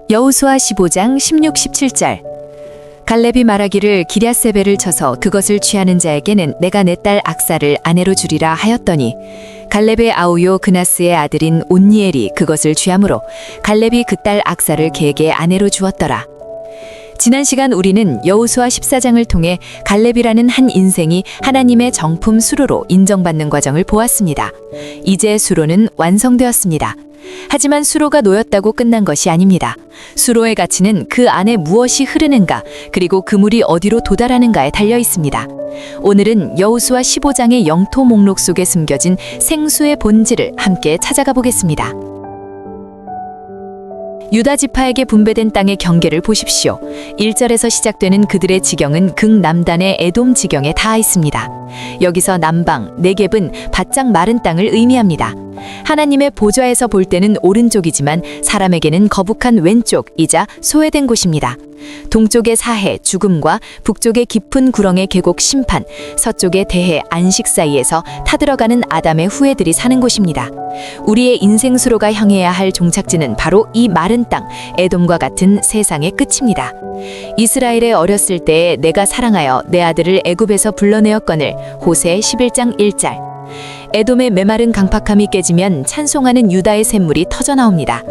여호수아 15장 16, 17절. 갈렙이 말하기를 기럇세벨을 쳐서 그것을 취하는 자에게는 내가 내 딸 악사를 아내로 주리라 하였더니 갈렙의 아우요 그나스의 아들인 온니엘이 그것을 취함으로 갈렙이 그 딸 악사를 그에게 아내로 주었더라. 지난 시간 우리는 여호수아 14장을 통해 갈렙이라는 한 인생이 하나님의 정품 수로로 인정받는 과정을 보았습니다. 이제 수로는 완성되었습니다. 하지만 수로가 놓였다고 끝난 것이 아닙니다. 수로의 가치는 그 안에 무엇이 흐르는가, 그리고 그 물이 어디로 도달하는가에 달려 있습니다. 오늘은 여호수아 15장의 영토 목록 속에 숨겨진 생수의 본질을 함께 찾아가 보겠습니다. 유다 지파에게 분배된 땅의 경계를 보십시오. 1절에서 시작되는 그들의 지경은 극남단의 에돔 지경에 닿아 있습니다. 여기서 남방, 네겝은 바짝 마른 땅을 의미합니다. 하나님의 보좌에서 볼 때는 오른쪽이지만 사람에게는 거북한 왼쪽이자 소외된 곳입니다. 동쪽의 사해, 죽음과 북쪽의 깊은 구렁의 계곡 심판, 서쪽의 대해, 안식 사이에서 타들어가는 아담의 후예들이 사는 곳입니다. 우리의 인생 수로가 향해야 할 종착지는 바로 이 마른 땅, 에돔과 같은 세상의 끝입니다. 이스라엘의 어렸을 때에 내가 사랑하여 내 아들을 애굽에서 불러내었거늘 호세 11장 1절. 에돔의 메마른 강팍함이 깨지면 찬송하는 유다의 샘물이 터져나옵니다.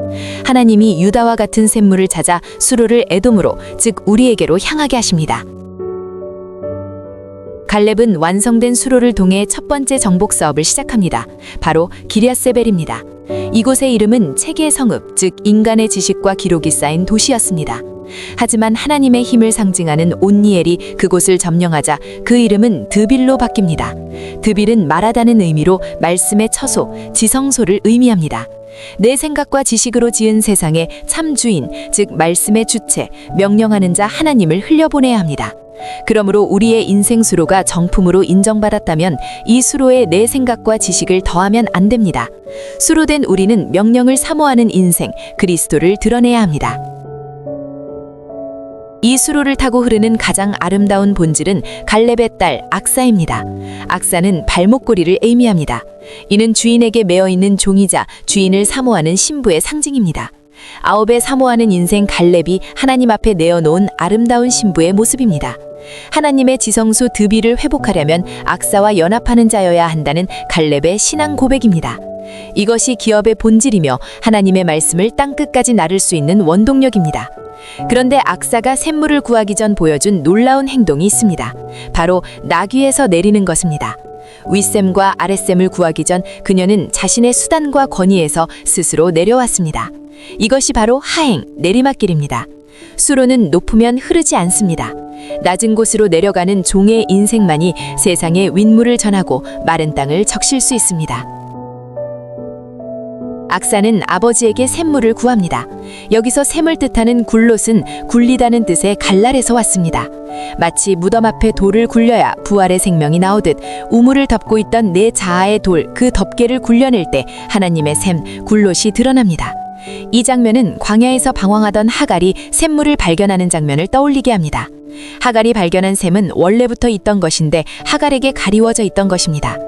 하나님이 유다와 같은 샘물을 찾아 수로를 에돔으로, 즉 우리에게로 향하게 하십니다. 갈렙은 완성된 수로를 통해 첫 번째 정복 사업을 시작합니다. 바로 기럇세벨입니다. 이곳의 이름은 체계의 성읍, 즉 인간의 지식과 기록이 쌓인 도시였습니다. 하지만 하나님의 힘을 상징하는 온니엘이 그곳을 점령하자 그 이름은 드빌로 바뀝니다. 드빌은 말하다는 의미로 말씀의 처소, 지성소를 의미합니다. 내 생각과 지식으로 지은 세상의 참 주인, 즉 말씀의 주체, 명령하는 자 하나님을 흘려보내야 합니다. 그러므로 우리의 인생 수로가 정품으로 인정받았다면 이 수로에 내 생각과 지식을 더하면 안 됩니다. 수로된 우리는 명령을 사모하는 인생, 그리스도를 드러내야 합니다. 이 수로를 타고 흐르는 가장 아름다운 본질은 갈렙의 딸 악사입니다. 악사는 발목고리를 의미합니다. 이는 주인에게 매어 있는 종이자 주인을 사모하는 신부의 상징입니다. 아홉에 사모하는 인생 갈렙이 하나님 앞에 내어놓은 아름다운 신부의 모습입니다. 하나님의 지성소 드빌을 회복하려면 악사와 연합하는 자여야 한다는 갈렙의 신앙 고백입니다. 이것이 기업의 본질이며 하나님의 말씀을 땅끝까지 나를 수 있는 원동력입니다. 그런데 악사가 샘물을 구하기 전 보여준 놀라운 행동이 있습니다. 바로 나귀에서 내리는 것입니다. 윗샘과 아랫샘을 구하기 전 그녀는 자신의 수단과 권위에서 스스로 내려왔습니다. 이것이 바로 하행, 내리막길입니다. 수로는 높으면 흐르지 않습니다. 낮은 곳으로 내려가는 종의 인생만이 세상에 윗물을 전하고 마른 땅을 적실 수 있습니다. 악사는 아버지에게 샘물을 구합니다. 여기서 샘을 뜻하는 굴롯은 굴리다는 뜻의 갈랄에서 왔습니다. 마치 무덤 앞에 돌을 굴려야 부활의 생명이 나오듯 우물을 덮고 있던 내 자아의 돌, 그 덮개를 굴려낼 때 하나님의 샘, 굴롯이 드러납니다. 이 장면은 광야에서 방황하던 하갈이 샘물을 발견하는 장면을 떠올리게 합니다. 하갈이 발견한 샘은 원래부터 있던 것인데 하갈에게 가리워져 있던 것입니다.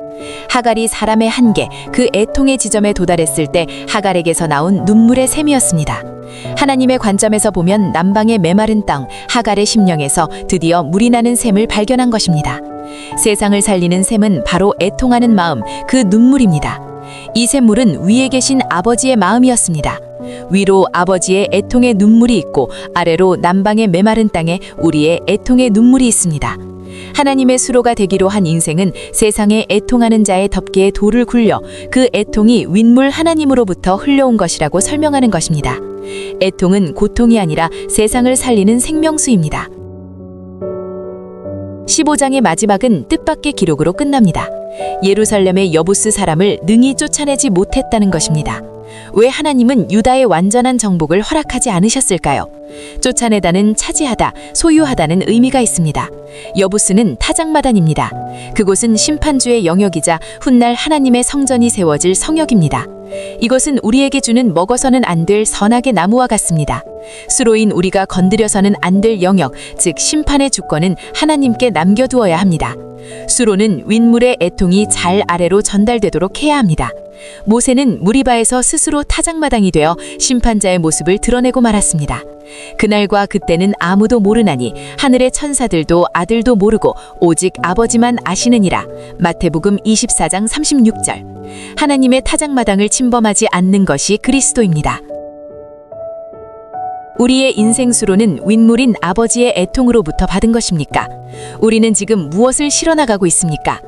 하갈이 사람의 한계, 그 애통의 지점에 도달했을 때 하갈에게서 나온 눈물의 샘이었습니다. 하나님의 관점에서 보면 남방의 메마른 땅, 하갈의 심령에서 드디어 물이 나는 샘을 발견한 것입니다. 세상을 살리는 샘은 바로 애통하는 마음, 그 눈물입니다. 이 샘물은 위에 계신 아버지의 마음이었습니다. 위로 아버지의 애통의 눈물이 있고 아래로 남방의 메마른 땅에 우리의 애통의 눈물이 있습니다. 하나님의 수로가 되기로 한 인생은 세상에 애통하는 자의 덮개에 돌을 굴려 그 애통이 윗물 하나님으로부터 흘러온 것이라고 설명하는 것입니다. 애통은 고통이 아니라 세상을 살리는 생명수입니다. 15장의 마지막은 뜻밖의 기록으로 끝납니다. 예루살렘의 여부스 사람을 능히 쫓아내지 못했다는 것입니다. 왜 하나님은 유다의 완전한 정복을 허락하지 않으셨을까요? 쫓아내다는 차지하다, 소유하다는 의미가 있습니다. 여부스는 타작마단입니다. 그곳은 심판주의 영역이자 훗날 하나님의 성전이 세워질 성역입니다. 이것은 우리에게 주는 먹어서는 안 될 선악의 나무와 같습니다. 수로인 우리가 건드려서는 안 될 영역, 즉 심판의 주권은 하나님께 남겨두어야 합니다. 수로는 윗물의 애통이 잘 아래로 전달되도록 해야 합니다. 모세는 무리바에서 스스로 타작마당이 되어 심판자의 모습을 드러내고 말았습니다. 그날과 그때는 아무도 모르나니 하늘의 천사들도 아들도 모르고 오직 아버지만 아시느니라. 마태복음 24장 36절. 하나님의 타작마당을 침범하지 않는 것이 그리스도입니다. 우리의 인생 수로는 윗물인 아버지의 애통으로부터 받은 것입니까? 우리는 지금 무엇을 실어나가고 있습니까?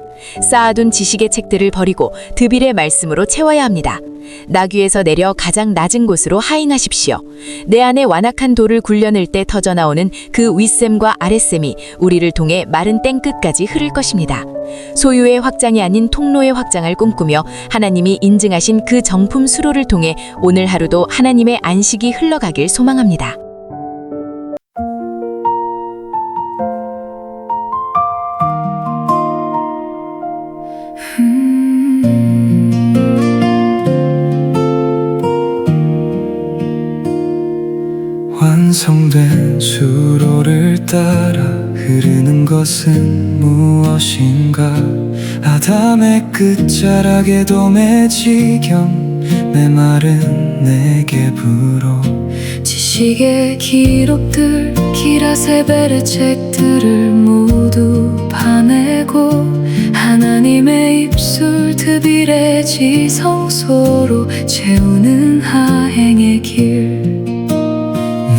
쌓아둔 지식의 책들을 버리고 드빌의 말씀으로 채워야 합니다. 나귀에서 내려 가장 낮은 곳으로 하인하십시오. 내 안에 완악한 돌을 굴려낼 때 터져나오는 그 윗샘과 아랫샘이 우리를 통해 마른 땡끝까지 흐를 것입니다. 소유의 확장이 아닌 통로의 확장을 꿈꾸며 하나님이 인증하신 그 정품 수로를 통해 오늘 하루도 하나님의 안식이 흘러가길 소망합니다. 완성된 수로를 따라 흐르는 것은 무엇인가? 아담의 끝자락에도 매지경 메마른 내게 불어 지식의 기록들 기라세벨의 책들을 모두 파내고 하나님의 입술 드빌의 지성소로 채우는 하행의 길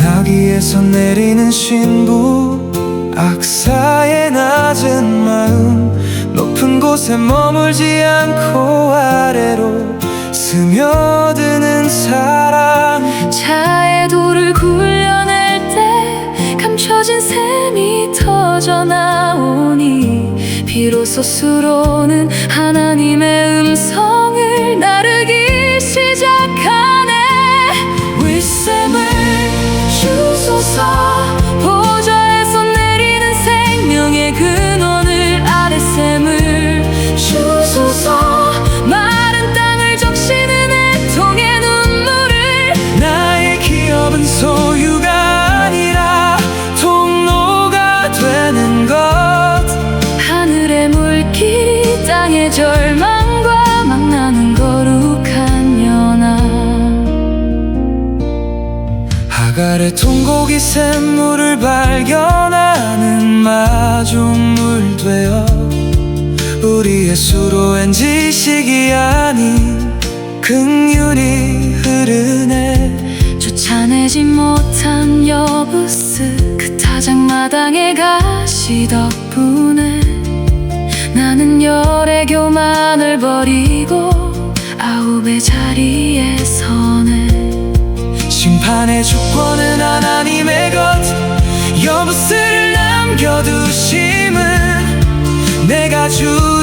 나귀에서 내리는 신부 악사의 낮은 마음 높은 곳에 머물지 않고 아래로 스며드는 사랑 차의 돌을 굴려낼 때 감춰진 샘이 터져 나오니 비로소 수로는 하나님의 음성을 나르기 시작하네. 윗샘을 주소서 보좌에서 내리는 생명의 근원을 아랫샘을 주소서 마른 땅을 적시는 애통의 눈물을 나의 기업은 소유가 아니라 통로가 되는 것 하늘의 물길이 땅의 절망과 만나는 거룩한 연합 하갈의 통곡이 샘물을 발견하는 마중물 되어 우리의 수로엔 지식이 아닌 긍휼이 흐르네. 쫓아내지 못한 여부스 그 타작마당의 가시 덕분에 나는 열의 교만을 버리고 아홉의 자리에 서네. 심판의 주권은 하나님의 것 여부스를 남겨두심은 내가 주